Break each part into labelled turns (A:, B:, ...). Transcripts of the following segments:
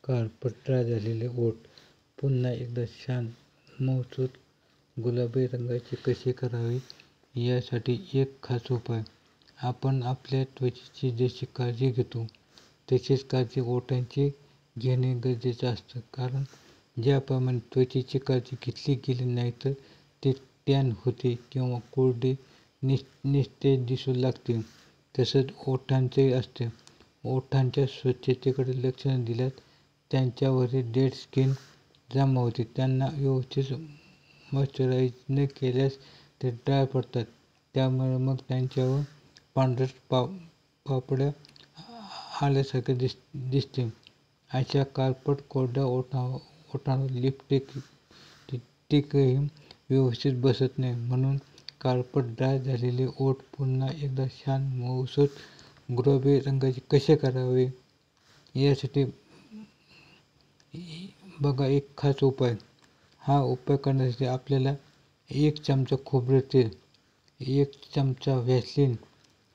A: काळपट झालेले ओठ पुन्हा एकदा छान मऊसूत गुलाबी रंगाचे कसे करावे यासाठी एक खास उपाय. आपण आपल्या त्वचेची जशी काळजी घेतो तशीच काळजी ओठांची घेणे गरजेचे असतं. कारण ज्याप्रमाणे त्वचेची काळजी घेतली गेली नाही तर ते टॅन होते किंवा कोरडे निस्तेज दिसू लागते. तसंच ओठांचंही असते. ओठांच्या स्वच्छतेकडे लक्ष न दिल्यास त्यांच्यावरील डेड स्किन जमा होते. त्यांना व्यवस्थित मॉइश्चराइज न केल्यास ते ड्राय पडतात. त्यामुळे मग त्यांच्यावर पांढरट पापड्या आल्यासारखे दिसते. अशा काळपट कोरड्या ओठांवर लिपस्टिकही व्यवस्थित बसत नाही. म्हणून काळपट ड्राय झालेले ओठ पुन्हा एकदा छान मऊसूत गुलाबी रंगाचे कसे करावे यासाठी बघा एक खास उपाय. हा उपाय करण्यासाठी आपल्याला 1 चमचा खोबरे तेल, 1 चमचा व्हॅसलीन,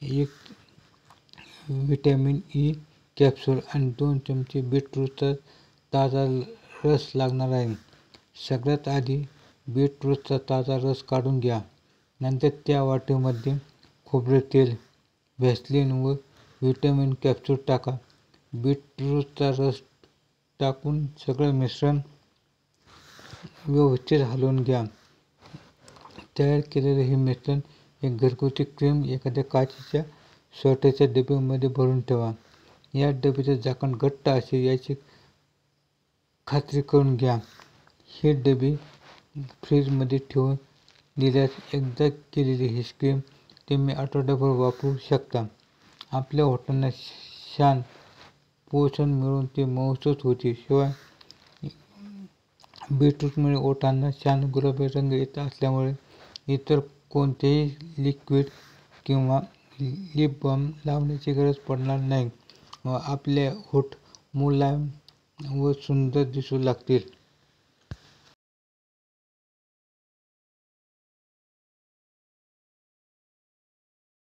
A: 1 व्हिटॅमिन ई कॅप्सूल आणि 2 चमचे बीटरूटचा ताजा रस लागणार आहे. सगळ्यात आधी बीटरूटचा ताजा रस काढून घ्या. नंतर त्या वाटीमध्ये खोबरे तेल, व्हॅसलीन व व्हिटॅमिन कॅप्सूल टाका. बीटरूटचा रस टाकून सगळं मिश्रण व्यवस्थित हलवून घ्या. तयार केलेले हे मिश्रण एक घरगुती क्रीम एखाद्या काचेच्या स्वॅटरच्या डब्यामध्ये भरून ठेवा. या डब्याचे झाकण घट्ट असेल याची खात्री करून घ्या. हे डबे फ्रीजमध्ये ठेवून दिल्यास एकदा केलेली ही क्रीम तुम्ही आठवडाभर वापरू शकता. आपल्या ओठांना छान पोषण मिळून ते मऊसूत होतील. शिवाय बीटरूटमुळे ओठांना छान गुलाबी रंग येत असल्यामुळे इतर कोणतेही लिक्विड किंवा लिप बाम लावण्याची गरज पडणार नाही व आपले ओठ मुलायम व सुंदर दिसू लागतील.